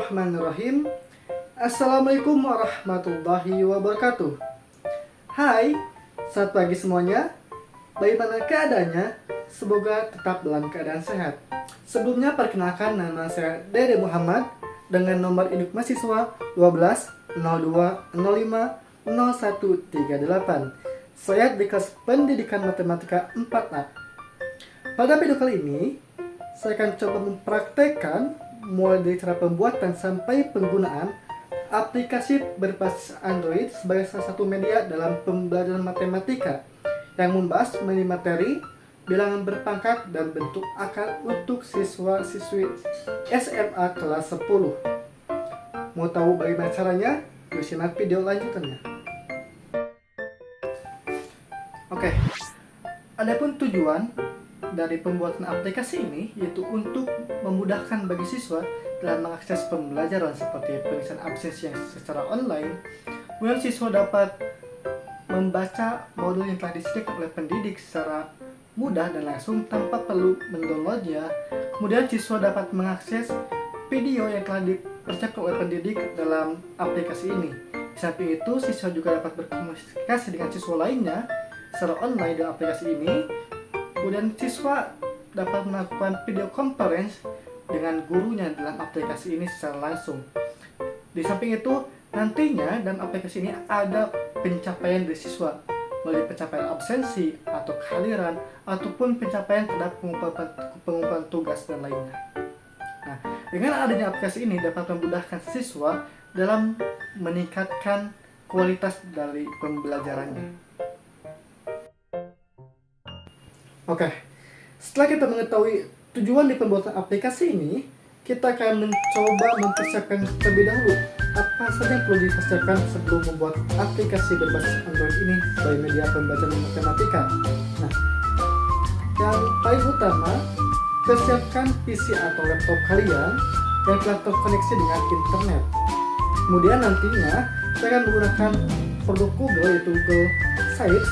Bismillahirrahmanirrahim. Assalamualaikum warahmatullahi wabarakatuh. Hai, selamat pagi semuanya. Bagaimana keadaannya? Semoga tetap dalam keadaan sehat. Sebelumnya perkenalkan, nama saya Dede Muhammad dengan nomor induk mahasiswa 12 02 05 0138. Saya di kelas pendidikan matematika 4A. Pada video kali ini, saya akan coba mempraktekkan mulai dari cara pembuatan sampai penggunaan aplikasi berbasis Android sebagai salah satu media dalam pembelajaran matematika yang membahas mengenai materi, bilangan berpangkat, dan bentuk akar untuk siswa-siswi SMA kelas 10. Mau tahu bagaimana caranya? Yuk simak video lanjutannya. Oke, adapun tujuan dari pembuatan aplikasi ini yaitu untuk memudahkan bagi siswa dalam mengakses pembelajaran seperti pengisian absensi yang secara online. Kemudian siswa dapat membaca modul yang telah disediakan oleh pendidik secara mudah dan langsung tanpa perlu mendownloadnya. Kemudian siswa dapat mengakses video yang telah dipersiapkan oleh pendidik dalam aplikasi ini. Di samping itu, siswa juga dapat berkomunikasi dengan siswa lainnya secara online dalam aplikasi ini. Kemudian siswa dapat melakukan video conference dengan gurunya dalam aplikasi ini secara langsung. Di samping itu, nantinya dalam aplikasi ini ada pencapaian dari siswa melalui pencapaian absensi atau kehadiran ataupun pencapaian terhadap pengumpulan tugas dan lainnya. Nah, dengan adanya aplikasi ini dapat memudahkan siswa dalam meningkatkan kualitas dari pembelajarannya. Oke, setelah kita mengetahui tujuan di pembuatan aplikasi ini, kita akan mencoba mempersiapkan terlebih dahulu apa saja yang perlu dipersiapkan sebelum membuat aplikasi berbasis Android ini sebagai media pembelajaran matematika. Nah, yang paling utama, persiapkan PC atau laptop kalian yang telah terkoneksi dengan internet. Kemudian nantinya, saya akan menggunakan produk Google, yaitu Google Sites,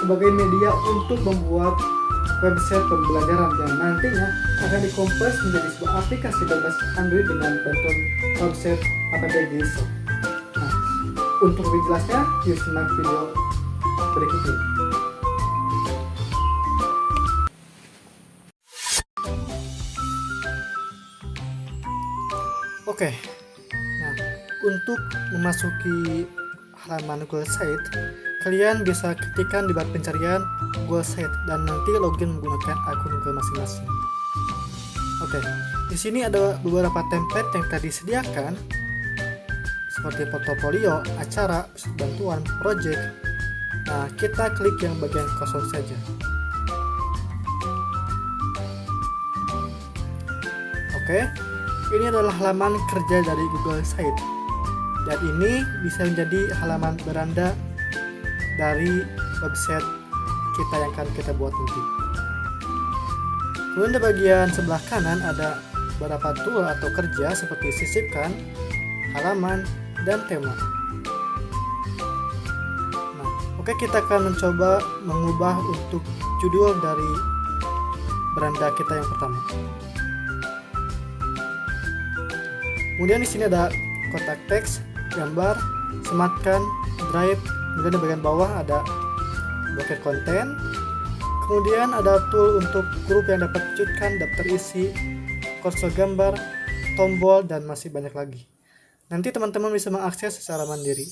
sebagai media untuk membuat website pembelajaran yang nantinya akan dikompres menjadi sebuah aplikasi berbasis Android dengan bantuan website AppGIS. Nah, untuk lebih jelasnya, yuk simak video berikut ini. Oke, nah untuk memasuki halaman Google Site, kalian bisa ketikkan di bar pencarian Google Site dan nanti login menggunakan akun Google masing-masing. Oke, di sini ada beberapa template yang telah disediakan seperti portofolio, acara, bantuan, project. Nah, kita klik yang bagian kosong saja. Oke, ini adalah halaman kerja dari Google Site. Dan ini bisa menjadi halaman beranda dari website kita yang akan kita buat nanti. Kemudian di bagian sebelah kanan ada beberapa tool atau kerja seperti sisipkan, halaman, dan tema. Nah, oke, kita akan mencoba mengubah untuk judul dari beranda kita yang pertama. Kemudian di sini ada kotak teks, gambar, sematkan, drive. Kemudian di bagian bawah ada blokir konten. Kemudian ada tool untuk grup yang dapat wujudkan daftar isi, kursor gambar, tombol, dan masih banyak lagi. Nanti teman-teman bisa mengakses secara mandiri.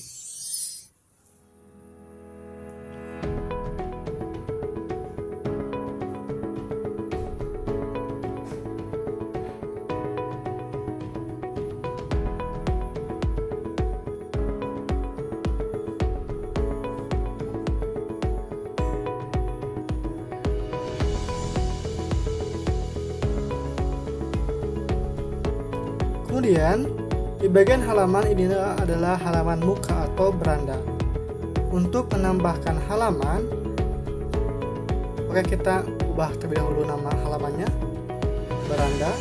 Kemudian di bagian halaman ini adalah halaman muka atau beranda. Untuk menambahkan halaman, oke, kita ubah terlebih dahulu nama halamannya beranda.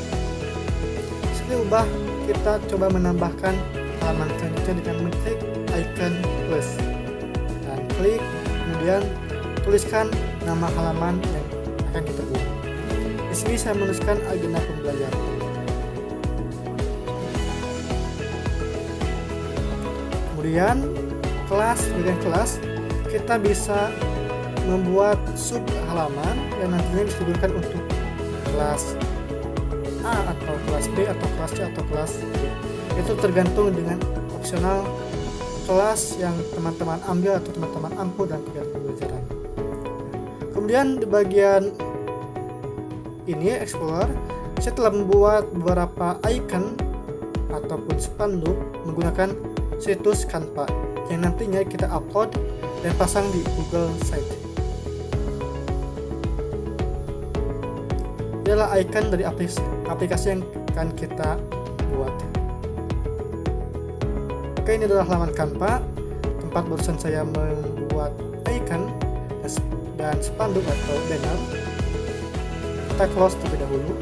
Setelah ubah, kita coba menambahkan halaman selanjutnya dengan mengklik icon plus dan klik, kemudian tuliskan nama halaman yang akan kita buat. Di sini saya menuliskan agenda pembelajaran. Kemudian bagian kelas kita bisa membuat sub halaman yang nantinya bisa digunakan untuk kelas A atau kelas B atau kelas C atau kelas D. Itu tergantung dengan opsional kelas yang teman-teman ambil atau teman-teman ampu dalam kegiatan pembelajaran. Kemudian di bagian ini Explorer, saya telah membuat beberapa icon ataupun spanduk menggunakan situs Canva yang nantinya kita upload dan pasang di Google Site. Adalah icon dari aplikasi yang akan kita buat. Oke, ini adalah halaman Canva tempat barusan saya membuat icon dan spanduk atau banner. Kita close terlebih dahulu.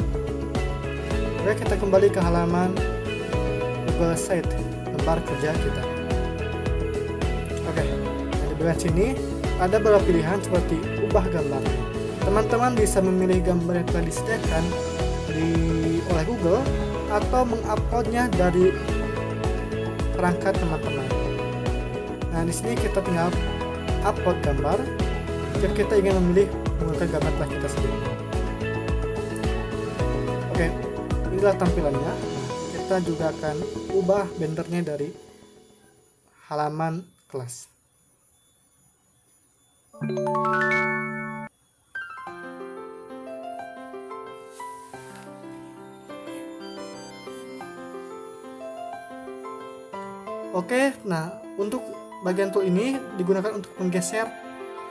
Oke, kita kembali ke halaman Google Site, lembar kerja kita. Oke, di bagian sini ada beberapa pilihan seperti ubah gambar. Teman-teman bisa memilih gambar yang telah disediakan oleh Google atau menguploadnya dari perangkat teman-teman. Nah, di sini kita tinggal upload gambar jika kita ingin memilih menggunakan gambar telah kita sediakan. Oke, inilah tampilannya. Kita juga akan ubah bannernya dari halaman kelas. Oke, nah untuk bagian tool ini digunakan untuk menggeser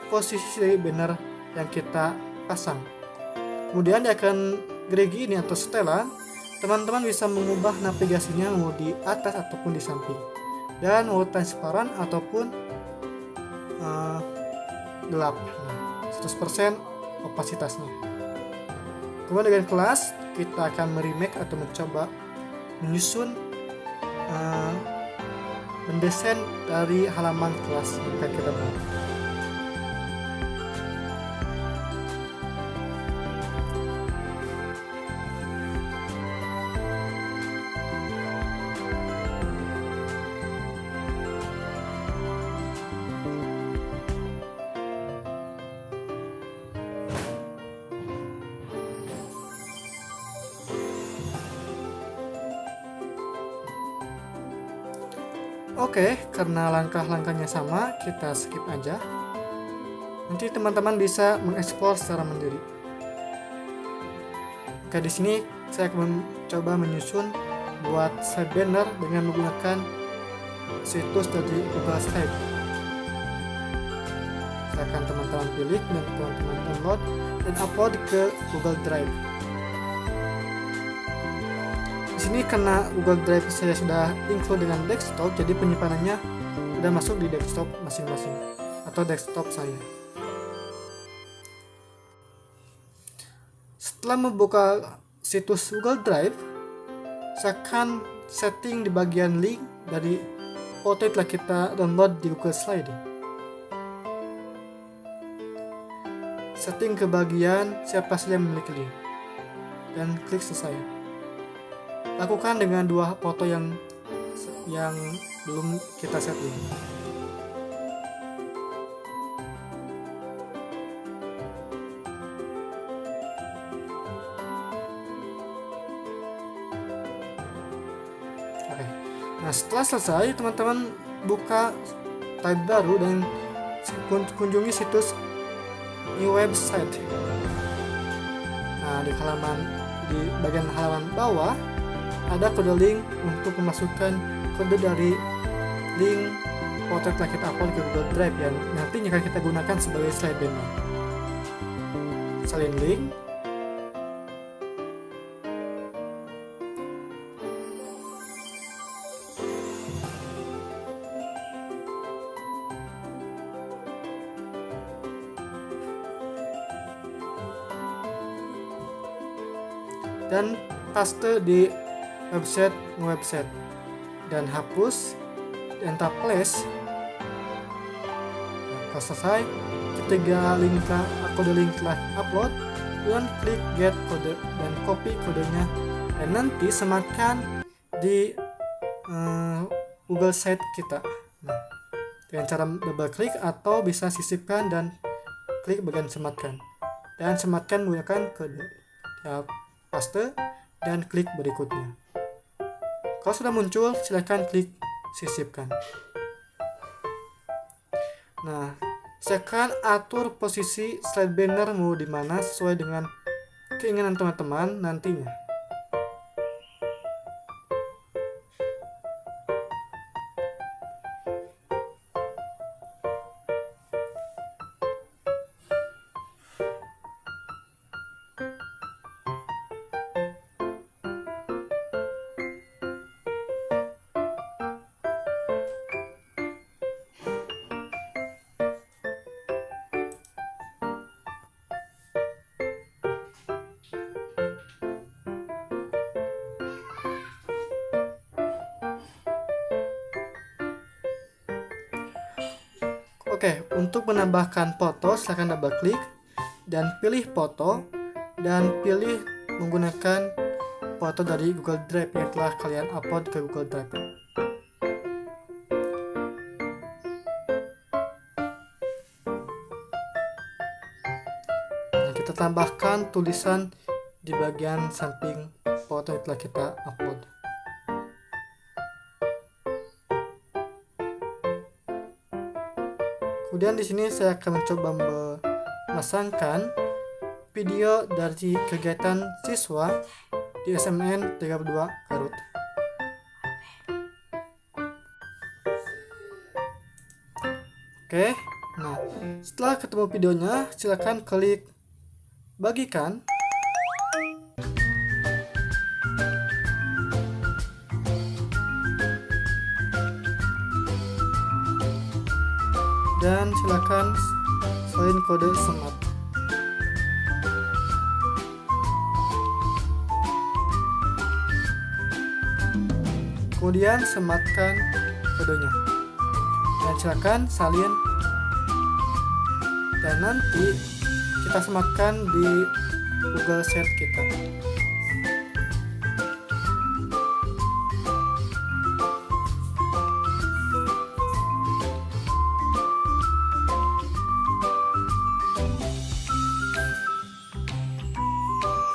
posisi dari banner yang kita pasang. Kemudian dia akan gerigi ini atau setelan, teman-teman bisa mengubah navigasinya mau di atas ataupun di samping, dan mau transparan ataupun gelap, 100% opasitasnya. Kemudian dengan kelas kita akan meremake atau mencoba menyusun mendesain dari halaman kelas yang akan kita buat. Oke, karena langkah-langkahnya sama, kita skip aja. Nanti teman-teman bisa mengeksplor secara mandiri. Oke, di sini saya akan mencoba menyusun buat slide banner dengan menggunakan situs dari Google Slide. Silakan teman-teman pilih dan teman-teman download dan upload ke Google Drive. Di sini karena Google Drive saya sudah include dengan desktop, jadi penyimpanannya sudah masuk di desktop masing-masing atau desktop saya. Setelah membuka situs Google Drive, saya akan setting di bagian link dari foto yang telah kita download di Google Slide. Setting ke bagian siapa saja yang memiliki link dan klik selesai. Lakukan dengan dua foto yang belum kita setting. Oke. Nah, setelah selesai, teman-teman buka tab baru dan kunjungi situs new website. Nah, di bagian halaman bawah ada kode link untuk memasukkan kode dari link foto yang telah kita upload ke Google Drive yang nantinya akan kita gunakan sebagai slide banner. Salin link. Dan paste di website dan hapus dan tap place. Nah, selesai, ketiga kode link telah upload, dan klik get kode dan copy kodenya dan nanti sematkan di Google Site kita. Nah, dengan cara double klik atau bisa sisipkan dan klik bagian sematkan. Dan sematkan menggunakan kode. Ya, paste dan klik berikutnya. Kalau sudah muncul, silakan klik sisipkan. Nah, silakan atur posisi slide banner mau di mana sesuai dengan keinginan teman-teman nantinya. Oke, untuk menambahkan foto silahkan double klik dan pilih foto dan pilih menggunakan foto dari Google Drive yang telah kalian upload ke Google Drive. Nah, kita tambahkan tulisan di bagian samping foto yang telah kita upload. Kemudian di sini saya akan mencoba memasangkan video dari kegiatan siswa di SMN 32 Garut. Oke, nah setelah ketemu videonya, silakan klik bagikan. Dan silakan salin kode semat. Kemudian sematkan kodenya. Dan silakan salin. Dan nanti kita sematkan di Google Sheet kita.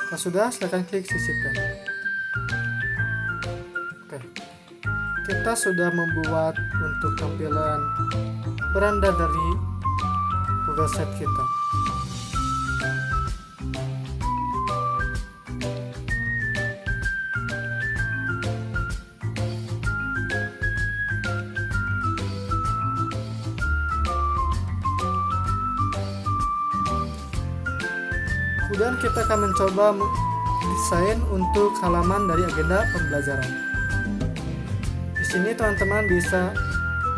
Kalau sudah, silakan klik sisipkan. Oke, kita sudah membuat untuk tampilan beranda dari Google Sheet kita. Kemudian kita akan mencoba desain untuk halaman dari agenda pembelajaran. Di sini teman-teman bisa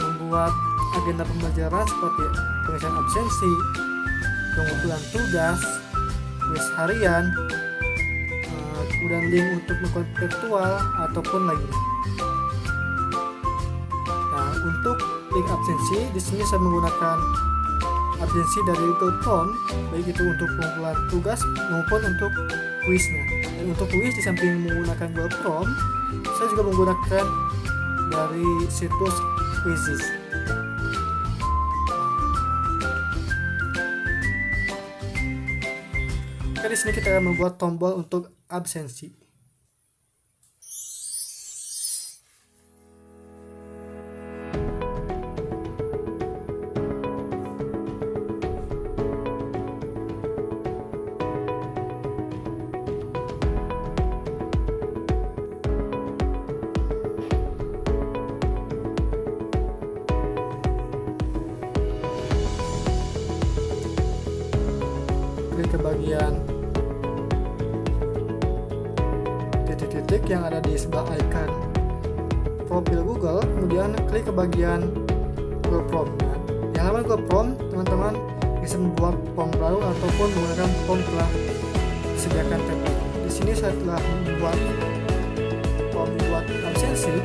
membuat agenda pembelajaran seperti pengisian absensi, pengumpulan tugas, kuis harian, kemudian link untuk melakukan virtual ataupun lainnya. Nah, untuk link absensi di sini saya menggunakan absensi dari Google Form, baik itu untuk pengumpulan tugas maupun untuk kuisnya. Dan untuk kuis di samping menggunakan Google Form, saya juga menggunakan dari situs Quizizz. Oke, di sini kita akan membuat tombol untuk absensi. Ke bagian titik-titik yang ada di sebelah icon profil Google, kemudian klik ke bagian Google Form. Nah, di halaman Google Form, teman-teman bisa membuat form baru ataupun menggunakan form telah disediakan template. Di sini saya telah membuat form buat absensi.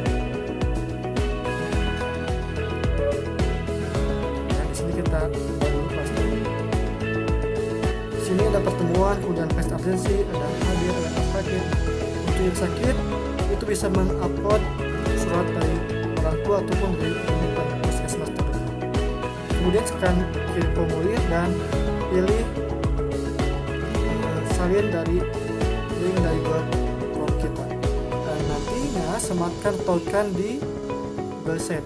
Nah, di sini kita sini ada pertemuan, kemudian tes absensi, ada hadir, ada sakit. Untuk yang sakit itu bisa mengupload surat dari orang tua ataupun dari komunitas Kemudian tekan kiri formulir dan pilih salin dari link dari Google Chrome kita. Dan nantinya sematkan token di Google Set.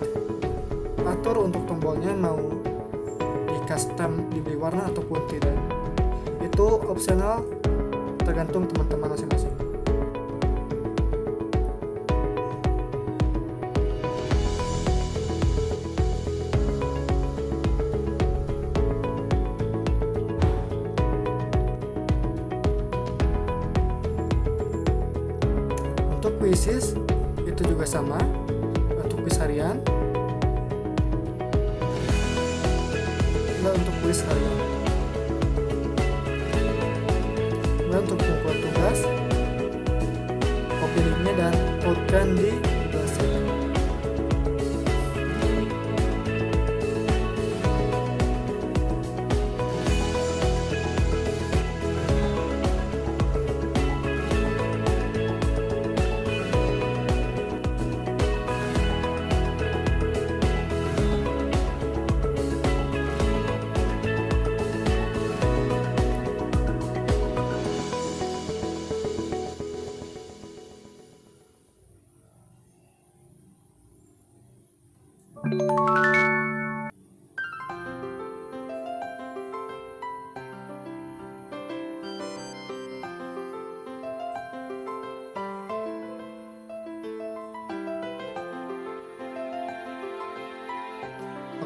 Atur untuk tombolnya mau di custom diberi warna ataupun tidak. Itu opsional, tergantung teman-teman masing-masing. Untuk quizzes itu juga sama. Untuk quiz harian, dan untuk quiz harian. Kemudian untuk pengumpulan tugas, copy linknya dan uploadkan di Google Sheet.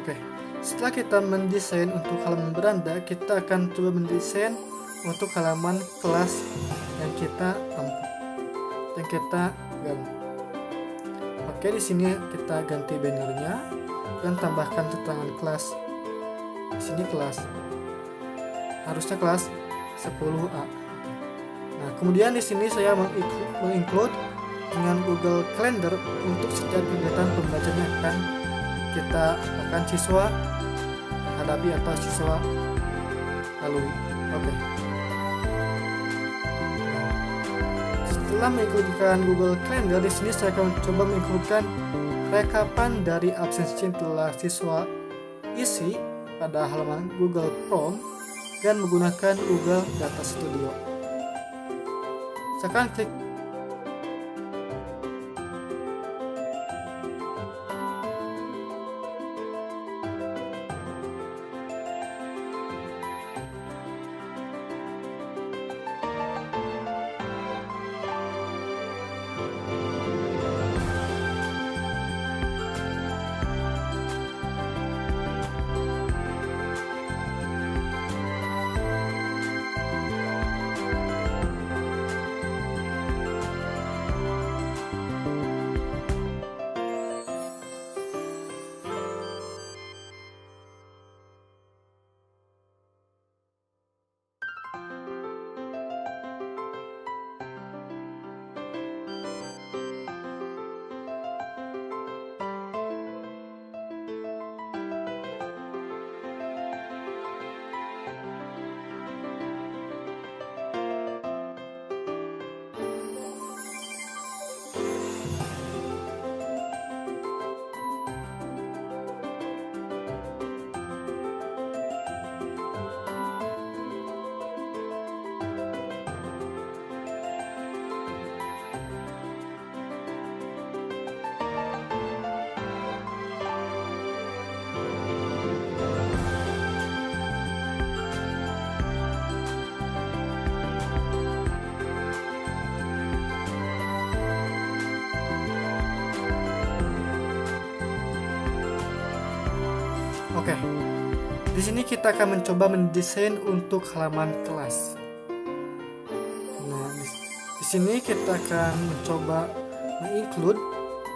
Oke, setelah kita mendesain untuk halaman beranda, kita akan coba mendesain untuk halaman kelas yang kita ganti. Oke, di sini kita ganti bannernya dan tambahkan keterangan kelas. Di sini kelas, harusnya kelas 10A. Nah, kemudian di sini saya menginclude dengan Google Calendar untuk setiap kegiatan pembelajaran yang akan kita akan siswa hadapi atau siswa lalui. Oke. Setelah mengincludekan Google Calendar, di sini saya akan coba mengincludekan rekapan dari absensi yang telah siswa isi pada halaman Google Chrome dan menggunakan Google Data Studio. Saya akan klik Oke, di sini kita akan mencoba mendesain untuk halaman kelas. Nah, di sini kita akan mencoba menginclude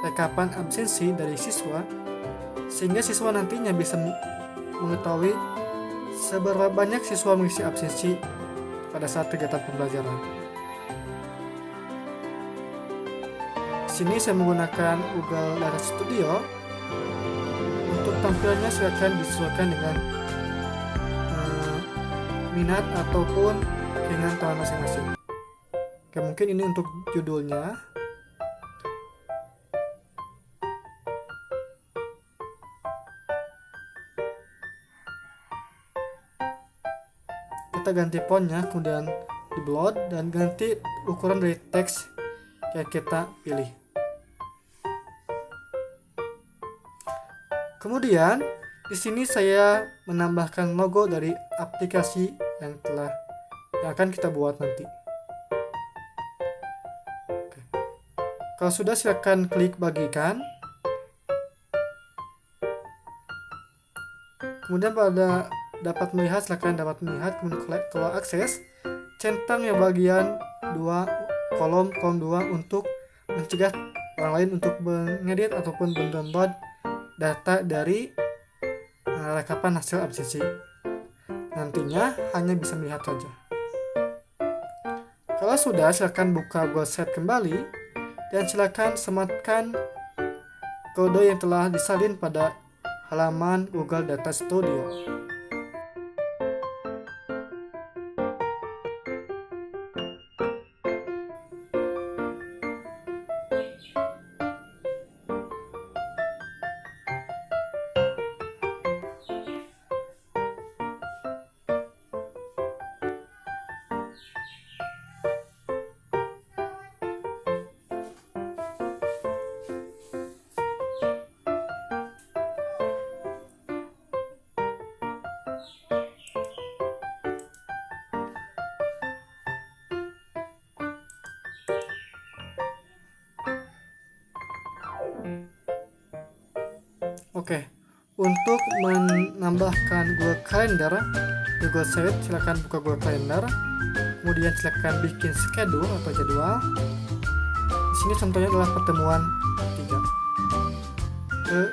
rekapan absensi dari siswa, sehingga siswa nantinya bisa mengetahui seberapa banyak siswa mengisi absensi pada saat kegiatan pembelajaran. Di sini saya menggunakan Google Data Studio. Untuk tampilannya silakan disesuaikan dengan minat ataupun keinginan teman masing-masing. Oke, mungkin ini untuk judulnya. kita ganti fontnya, kemudian di bloat dan ganti ukuran dari teks yang kita pilih. Kemudian di sini saya menambahkan logo dari aplikasi yang akan kita buat nanti. Oke. Kalau sudah, silakan klik bagikan. Kemudian pada dapat melihat, kemudian kalau akses, centang yang bagian 2 kolom 2 untuk mencegah orang lain untuk mengedit ataupun mendownload data dari rekapan hasil absensi. Nantinya hanya bisa melihat saja. Kalau sudah, silakan buka Google Sheet kembali dan silakan sematkan kode yang telah disalin pada halaman Google Data Studio. Oke, untuk menambahkan Google Calendar di Google Sheet, silakan buka Google Calendar. Kemudian silakan bikin schedule atau jadwal. Di sini contohnya adalah pertemuan 3.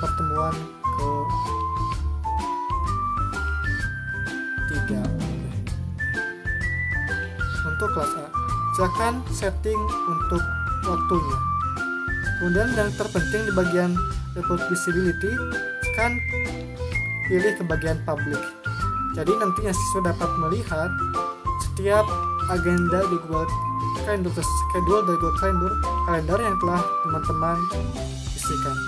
Pertemuan ke-3. Untuk kelas A, silakan setting untuk waktunya. Kemudian yang terpenting di bagian report visibility, kan pilih ke bagian public. Jadi nantinya siswa dapat melihat setiap agenda di Google Calendar, schedule dari Google Calendar yang telah teman-teman isikan.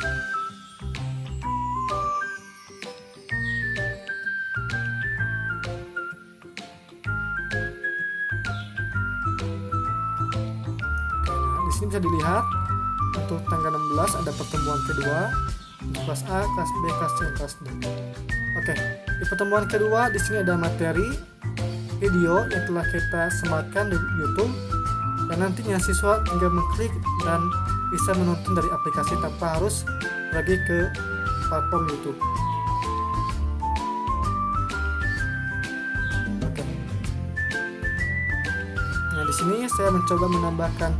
Di sini bisa dilihat untuk tanggal 16 ada pertemuan kedua untuk kelas A, kelas B, kelas C, dan kelas D. Oke, di pertemuan kedua di sini ada materi video yang telah kita sematkan di YouTube, dan nantinya siswa tinggal mengklik dan bisa menonton dari aplikasi tanpa harus pergi ke platform YouTube. Oke. Nah, di sini saya mencoba menambahkan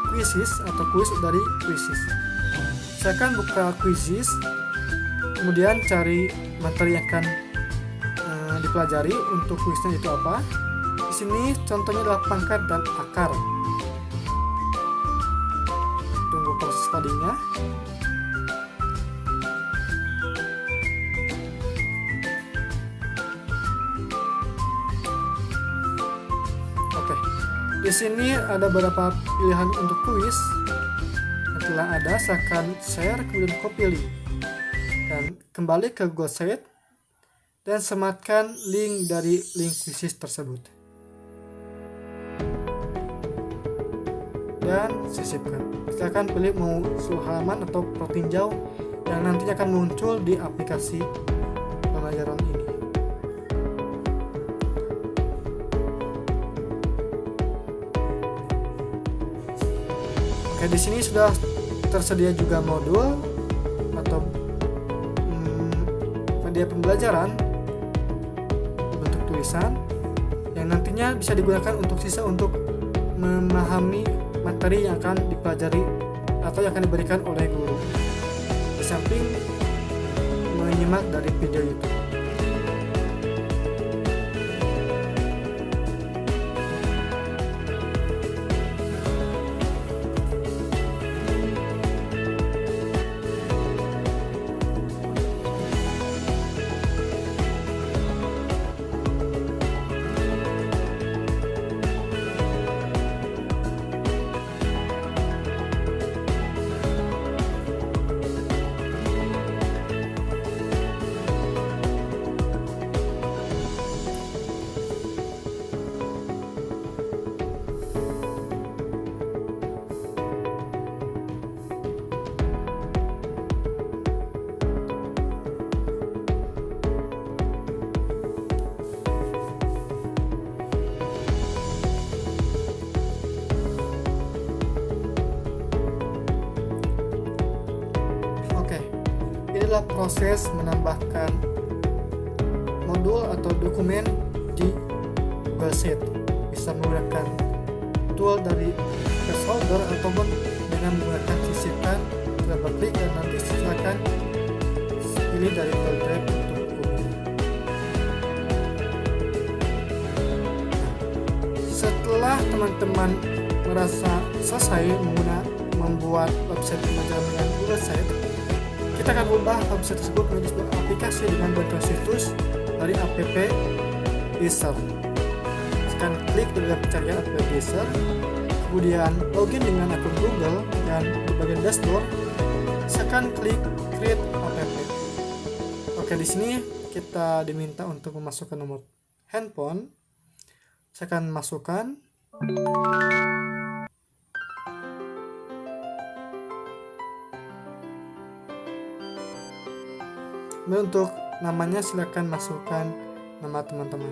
quizzes atau kuis dari quizzes. Silakan buka quizzes, kemudian cari materi yang akan dipelajari. Untuk kuisnya itu apa? Di sini contohnya adalah pangkat dan akar. Tunggu proses loadingnya. Oke. Di sini ada beberapa pilihan untuk kuis. Setelah ada, silakan share, kemudian copy link dan kembali ke Google Sheet dan sematkan link dari link kuis tersebut dan sisipkan. Silakan pilih mau halaman atau tinjau yang nantinya akan muncul di aplikasi pembelajaran ini. Oke, di sini sudah tersedia juga modul atau media pembelajaran bentuk tulisan yang nantinya bisa digunakan untuk siswa untuk memahami materi yang akan dipelajari atau yang akan diberikan oleh guru, di samping menyimak dari video YouTube. adalah proses menambahkan modul atau dokumen di Google Sheet. Bisa menggunakan tool dari placeholder ataupun dengan menggunakan sisipkan, double klik, dan nanti silakan pilih dari Google Drive untuk umumnya. Setelah teman-teman merasa selesai membuat website pembelajaran dengan Google Sheet, kita akan ubah website tersebut menjadi sebuah aplikasi dengan bantuan situs dari app Geyser. Sekarang klik di dalam pencarian app Geyser, kemudian login dengan akun Google, dan di bagian dashboard sekarang klik create app. Oke, di sini kita diminta untuk memasukkan nomor handphone. Saya akan masukkan. Dan untuk namanya silakan masukkan nama teman-teman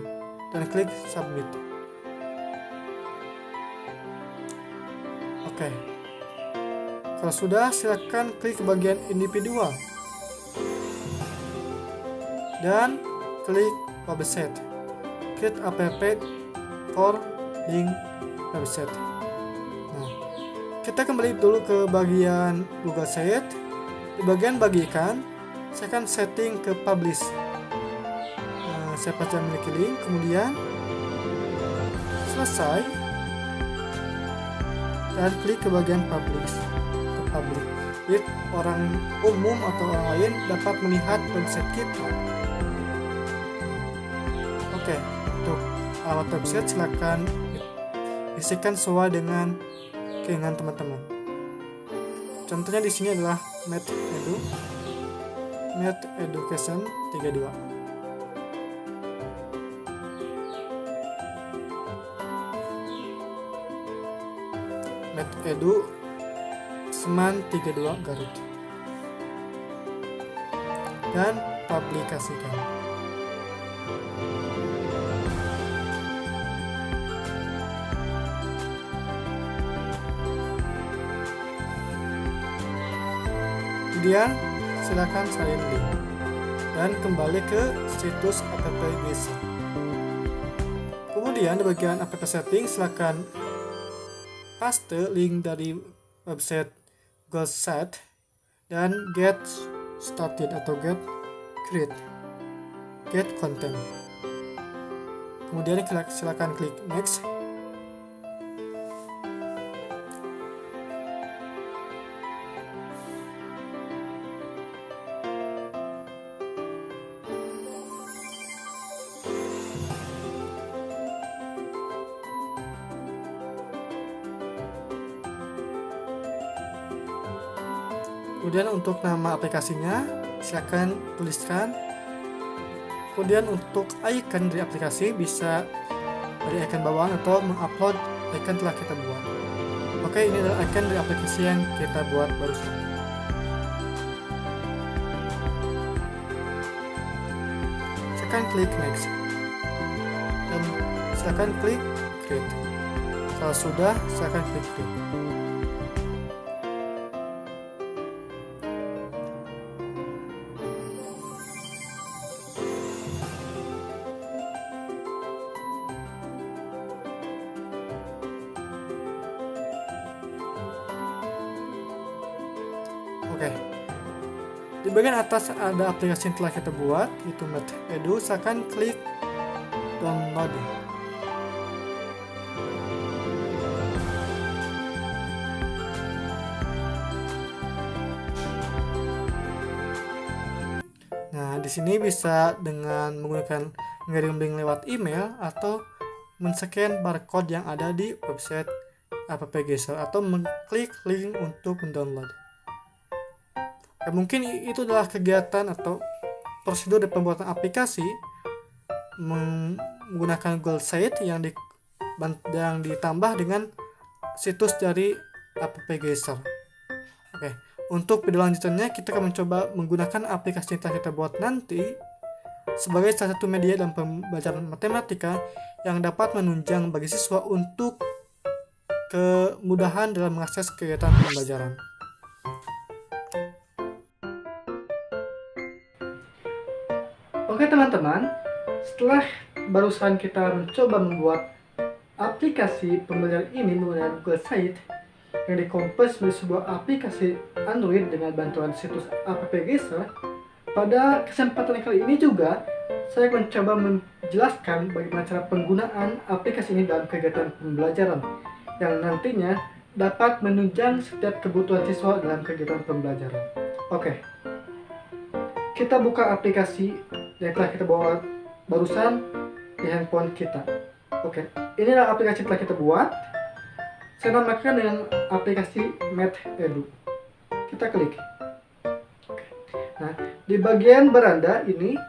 dan klik submit. Oke. Kalau sudah, silakan klik bagian individual dan klik website. Create app for link website. Nah, kita kembali dulu ke bagian Google Sheet. Di bagian bagikan, saya akan setting ke publish. Saya baca memiliki link, kemudian selesai, dan klik ke bagian publish ke public. Jadi orang umum atau orang lain dapat melihat website kita. Oke, untuk alamat website silakan isikan sesuai dengan keinginan teman-teman. Contohnya di sini adalah Med Education 32. Med Edu Seman 32 Garut. Dan publikasikan. Kemudian silakan salin link dan kembali ke situs app Geyser. Kemudian di bagian app setting silakan paste link dari website Google Sheet dan get started atau get create, get content. Kemudian silakan klik next. Kemudian untuk nama aplikasinya silakan tuliskan. Kemudian untuk icon dari aplikasi bisa dari icon bawaan atau mengupload icon telah kita buat. Oke, ini adalah icon dari aplikasi yang kita buat barusan. Silakan klik next dan silakan klik create. Kalau sudah, silakan klik create. Oke, di bagian atas ada aplikasi yang telah kita buat, yaitu Med Edu. Silakan klik download. Nah, di sini bisa dengan menggunakan mengirim link lewat email atau men-scan barcode yang ada di website app Geyser atau mengklik link untuk mendownload. Ya, mungkin itu adalah kegiatan atau prosedur dari pembuatan aplikasi menggunakan Google Sheet yang ditambah dengan situs dari app Geyser. Oke, untuk video lanjutannya kita akan mencoba menggunakan aplikasi yang telah kita buat nanti sebagai salah satu media dalam pembelajaran matematika yang dapat menunjang bagi siswa untuk kemudahan dalam mengakses kegiatan pembelajaran. Oke teman-teman, setelah barusan kita mencoba membuat aplikasi pembelajaran ini menggunakan Google Site yang dikompos menjadi sebuah aplikasi Android dengan bantuan situs app-geser, pada kesempatan kali ini juga saya mencoba menjelaskan bagaimana cara penggunaan aplikasi ini dalam kegiatan pembelajaran yang nantinya dapat menunjang setiap kebutuhan siswa dalam kegiatan pembelajaran. Oke, kita buka aplikasi yang telah kita bawa barusan di handphone kita. Oke, inilah aplikasi yang telah kita buat. Saya namakan dengan aplikasi MathEdu. Kita klik. Oke. Nah, di bagian beranda ini,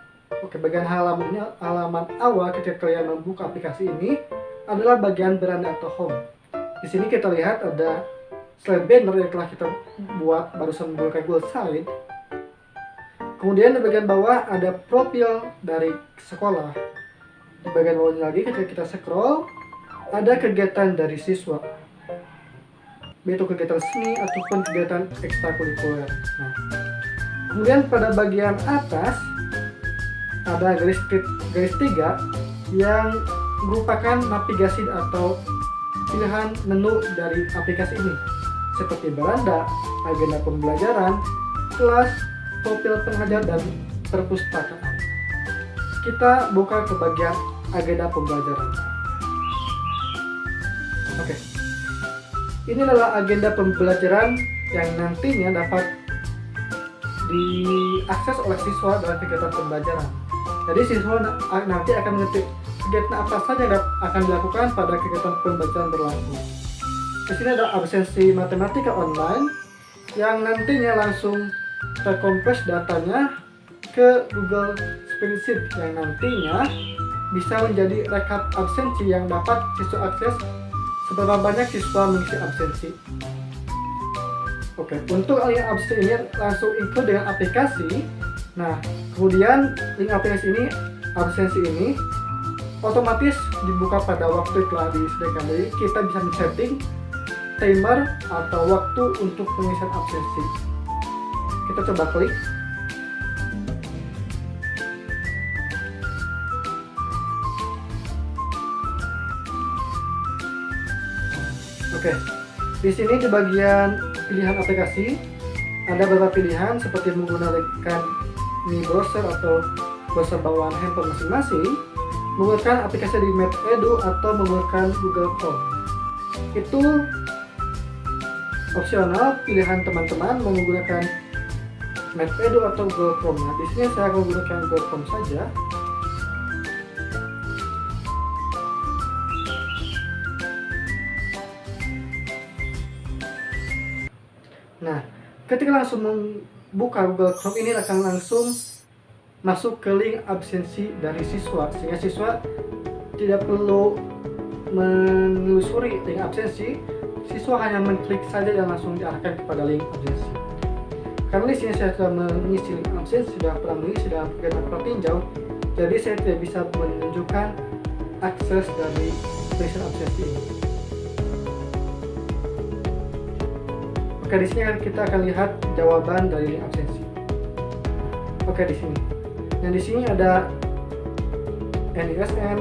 bagian halaman awal ketika kalian membuka aplikasi ini adalah bagian beranda atau home. Di sini kita lihat ada slide banner yang telah kita buat barusan menggunakan Google Site. Kemudian di bagian bawah ada profil dari sekolah. Di bagian bawahnya lagi ketika kita scroll ada kegiatan dari siswa, yaitu kegiatan seni ataupun kegiatan ekstrakurikuler. Nah, kemudian pada bagian atas ada garis 3 yang merupakan navigasi atau pilihan menu dari aplikasi ini, seperti beranda, agenda pembelajaran, kelas, profil pengajar, dan perpustakaan. Kita buka ke bagian agenda pembelajaran. Oke. Ini adalah agenda pembelajaran yang nantinya dapat diakses oleh siswa dalam kegiatan pembelajaran. Jadi siswa nanti akan mengetik kegiatan apa saja yang akan dilakukan pada kegiatan pembelajaran berlangsung. Di sini ada absensi matematika online yang nantinya langsung terkompres datanya ke Google Spreadsheet yang nantinya bisa menjadi rekap absensi yang dapat siswa akses seberapa banyak siswa mengisi absensi. Oke, untuk link absensi ini langsung include dengan aplikasi. Nah, kemudian link aplikasi ini, absensi ini otomatis dibuka pada waktu yang telah disediakan. Jadi kita bisa men-setting timer atau waktu untuk pengisian absensi. Kita coba klik. Oke, di sini di bagian pilihan aplikasi ada beberapa pilihan seperti menggunakan mini browser atau browser bawaan handphone masing-masing, menggunakan aplikasi di MathEdu atau menggunakan Google Chrome. Itu opsional pilihan teman-teman menggunakan MathEdu atau Google Chrome. Nah, di sini saya akan menggunakan Google Chrome saja. Nah, ketika langsung membuka Google Chrome ini akan langsung masuk ke link absensi dari siswa, sehingga siswa tidak perlu menelusuri link absensi. Siswa hanya mengklik saja dan langsung diarahkan kepada link absensi. Karena di sini saya sudah mengisi link absensi, sudah pernah mengisi dalam kegiatan pratinjau, jadi saya tidak bisa menunjukkan akses dari pengisian absensi ini. Oke, di sini kita akan lihat jawaban dari link absensi. Oke, di sini. Yang di sini ada NISN,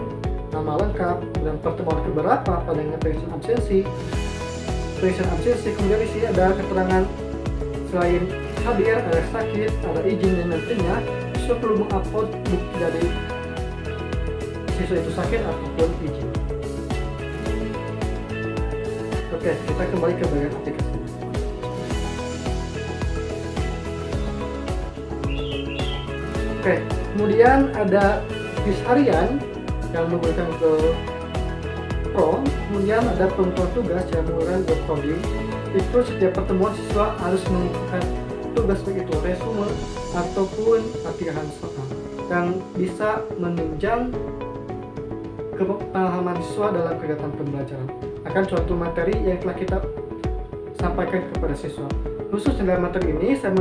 nama lengkap, dan pertemuan keberapa pada pengisian absensi. Pengisian absensi, kemudian di sini ada keterangan selain hadir, ada sakit, ada izin, dan nantinya siswa perlu mengupload bukti dari siswa itu sakit ataupun izin. Oke, kita kembali ke bagian aplikasi. Oke, kemudian ada quiz harian yang menggunakan Google Chrome, kemudian ada penentuan tugas yang menggunakan Google Coding. Itu setiap pertemuan siswa harus mengumpulkan tugas baik itu resume ataupun latihan soal yang bisa menunjang pemahaman siswa dalam kegiatan pembelajaran akan suatu materi yang telah kita sampaikan kepada siswa. Khusus dalam materi ini saya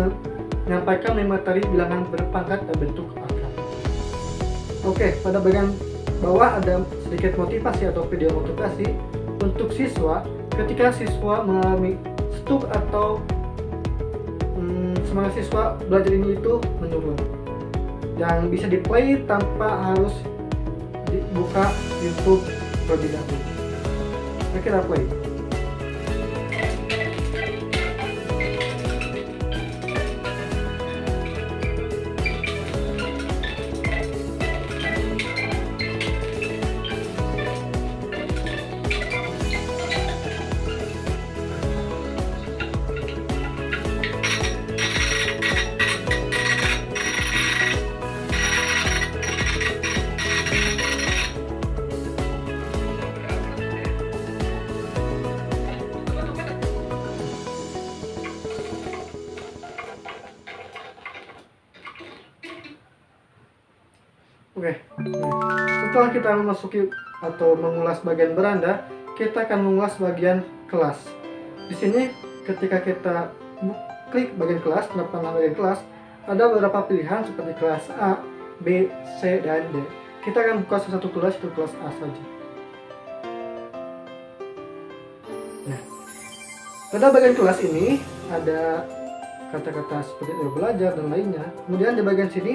menyampaikan materi bilangan berpangkat dan bentuk akar. Oke, pada bagian bawah ada sedikit motivasi atau video motivasi untuk siswa ketika siswa mengalami stuck atau semangat siswa belajar ini itu menurun. yang bisa di-play tanpa harus dibuka YouTube terlebih dahulu. Kita play. Oke, setelah kita memasuki atau mengulas bagian beranda, kita akan mengulas bagian kelas. Di sini ketika kita klik bagian kelas, penampilan bagian kelas, ada beberapa pilihan seperti kelas A, B, C, dan D. Kita akan buka satu kelas, itu kelas A saja. Nah, pada bagian kelas ini ada kata-kata seperti belajar dan lainnya. Kemudian di bagian sini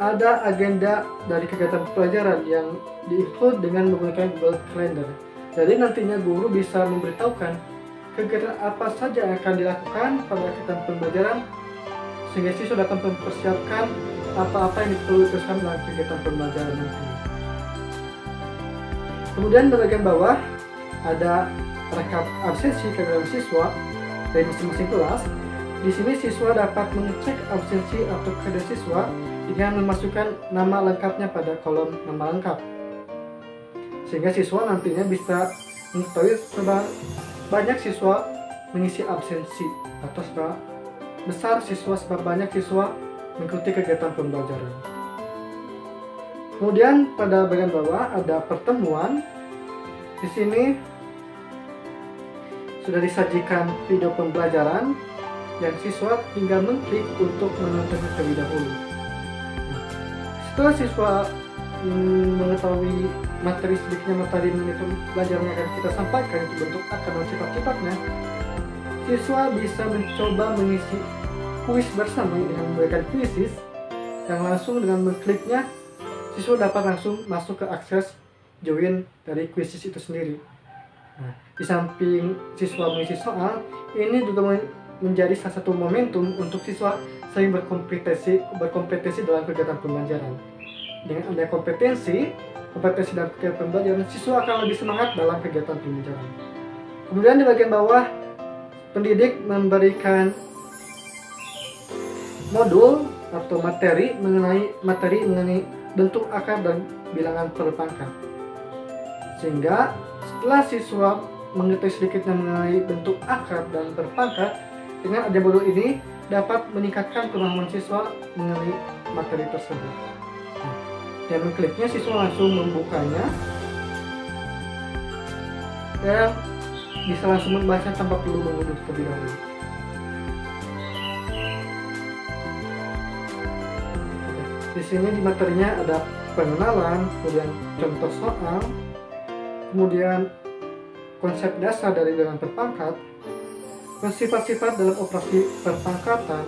ada agenda dari kegiatan pelajaran yang di-include dengan menggunakan Google Calendar. Jadi nantinya guru bisa memberitahukan kegiatan apa saja yang akan dilakukan pada kegiatan pembelajaran, sehingga siswa dapat mempersiapkan apa-apa yang perlu dipersiapkan dalam kegiatan pembelajaran nanti. Kemudian di bagian bawah ada rekap absensi kegiatan siswa dari masing-masing kelas. Di sini siswa dapat mengecek absensi atau kegiatan siswa dengan memasukkan nama lengkapnya pada kolom nama lengkap, sehingga siswa nantinya bisa mengetahui seberapa banyak siswa mengisi absensi atau seberapa besar siswa, seberapa banyak siswa mengikuti kegiatan pembelajaran. Kemudian pada bagian bawah ada pertemuan. Di sini sudah disajikan video pembelajaran yang siswa tinggal mengklik untuk menontonnya terlebih dahulu. Setelah siswa mengetahui materi sedikitnya materi pelajaran yang akan kita sampaikan itu bentuk akar dan sifat-sifatnya, siswa bisa mencoba mengisi kuis bersama dengan memberikan kuisis yang langsung dengan mengkliknya siswa dapat langsung masuk ke akses join dari kuisis itu sendiri. Nah, di samping siswa mengisi soal, ini juga menjadi salah satu momentum untuk siswa saling berkompetisi dalam kegiatan pembelajaran. Dengan adanya kompetensi dalam kegiatan pembelajaran, siswa akan lebih semangat dalam kegiatan pembelajaran. Kemudian di bagian bawah, pendidik memberikan modul atau materi mengenai bentuk akar dan bilangan perpangkat. Sehingga setelah siswa mengetahui sedikitnya mengenai bentuk akar dan perpangkat, dengan adanya modul ini dapat meningkatkan pemahaman siswa mengenai materi tersebut. Nah, dan mengkliknya siswa langsung membukanya dan bisa langsung membaca tanpa perlu mengunduh terlebih dahulu. Di sini di materinya ada pengenalan, kemudian contoh soal, kemudian konsep dasar dari bilangan perpangkat, sifat-sifat dalam operasi perpangkatan.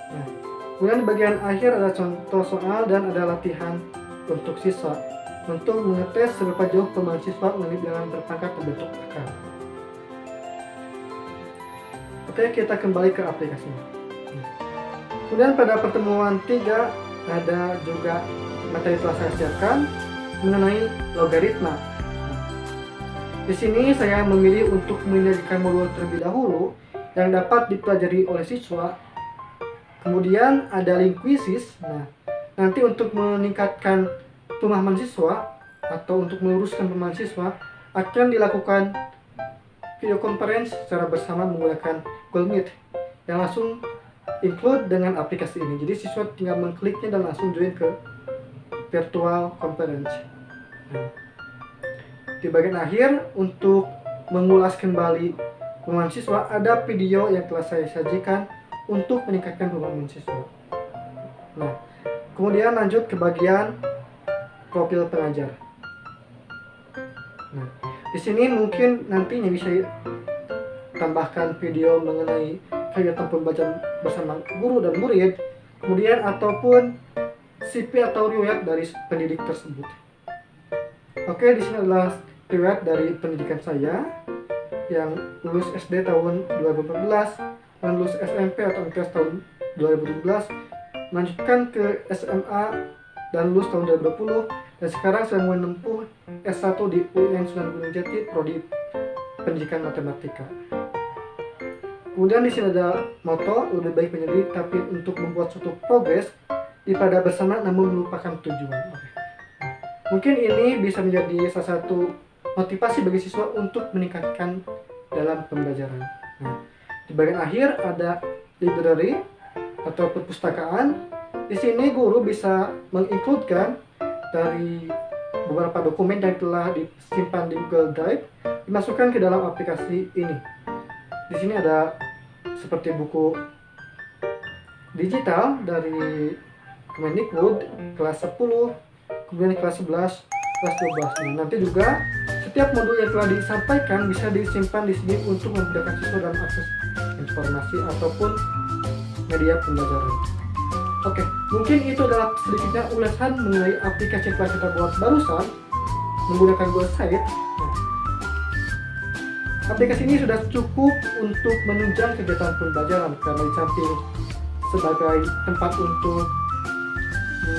Nah, kemudian di bagian akhir ada contoh soal dan ada latihan untuk siswa untuk mengetes seberapa jauh pemahaman siswa mengenai bilangan perpangkat berbentuk akar. Oke, kita kembali ke aplikasinya. Kemudian pada pertemuan 3 ada juga materi telah saya siapkan mengenai logaritma. Di sini saya memilih untuk menyajikan modul terlebih dahulu yang dapat dipelajari oleh siswa. Kemudian ada linguisis. Nah, nanti untuk meningkatkan pemahaman siswa atau untuk meluruskan pemahaman siswa akan dilakukan video conference secara bersama menggunakan Google Meet yang langsung include dengan aplikasi ini. Jadi siswa tinggal mengkliknya dan langsung join ke virtual conference. Nah, di bagian akhir untuk mengulas kembali pemahaman siswa ada video yang telah saya sajikan untuk meningkatkan pemahaman siswa. Nah, kemudian lanjut ke bagian profil pengajar. Nah, di sini mungkin nantinya bisa tambahkan video mengenai kegiatan pembelajaran bersama guru dan murid, kemudian ataupun CV atau riwayat dari pendidik tersebut. Oke, di sini adalah riwayat dari pendidikan saya yang lulus SD tahun 2014, dan lulus SMP atau MTS tahun 2017, melanjutkan ke SMA dan lulus tahun 2020, dan sekarang saya menempuh S1 di UIN Sunan Gunung Jati, prodi Pendidikan Matematika. Kemudian di sini ada moto, lebih baik menyendiri tapi untuk membuat suatu progres daripada bersama namun melupakan tujuan. Mungkin ini bisa menjadi salah satu motivasi bagi siswa untuk meningkatkan dalam pembelajaran. Nah, di bagian akhir ada library atau perpustakaan. Di sini guru bisa mengincludekan dari beberapa dokumen yang telah disimpan di Google Drive, dimasukkan ke dalam aplikasi ini. Di sini ada seperti buku digital dari Kemendikbud kelas 10, kemudian kelas 11, kelas 12. Nah, nanti juga setiap modul yang telah disampaikan bisa disimpan di sini untuk memudahkan siswa dalam akses informasi ataupun media pembelajaran. Oke, mungkin itu adalah sedikitnya ulasan mengenai aplikasi yang telah kita buat barusan menggunakan Google Site. Aplikasi ini sudah cukup untuk menunjang kegiatan pembelajaran karena di samping sebagai tempat untuk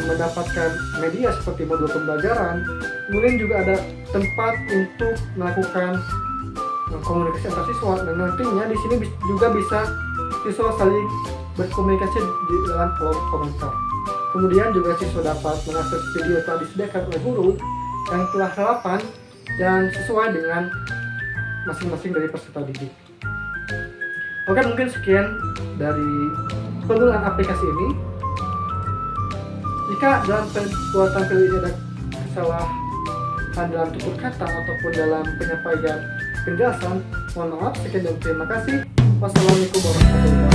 mendapatkan media seperti modul pembelajaran, kemudian juga ada tempat untuk melakukan komunikasi antar siswa, dan nantinya di sini juga bisa siswa saling berkomunikasi di dalam kolom komentar. Kemudian juga siswa dapat mengakses video yang telah disediakan oleh guru yang telah relevan dan sesuai dengan masing-masing dari peserta didik. Oke, mungkin sekian dari penggunaan aplikasi ini. Jika dalam pembuatan video ini ada kesalahan dalam tutur kata ataupun dalam penyampaian penjelasan, mohon maaf. Sekian dan terima kasih. Wassalamualaikum warahmatullahi wabarakatuh.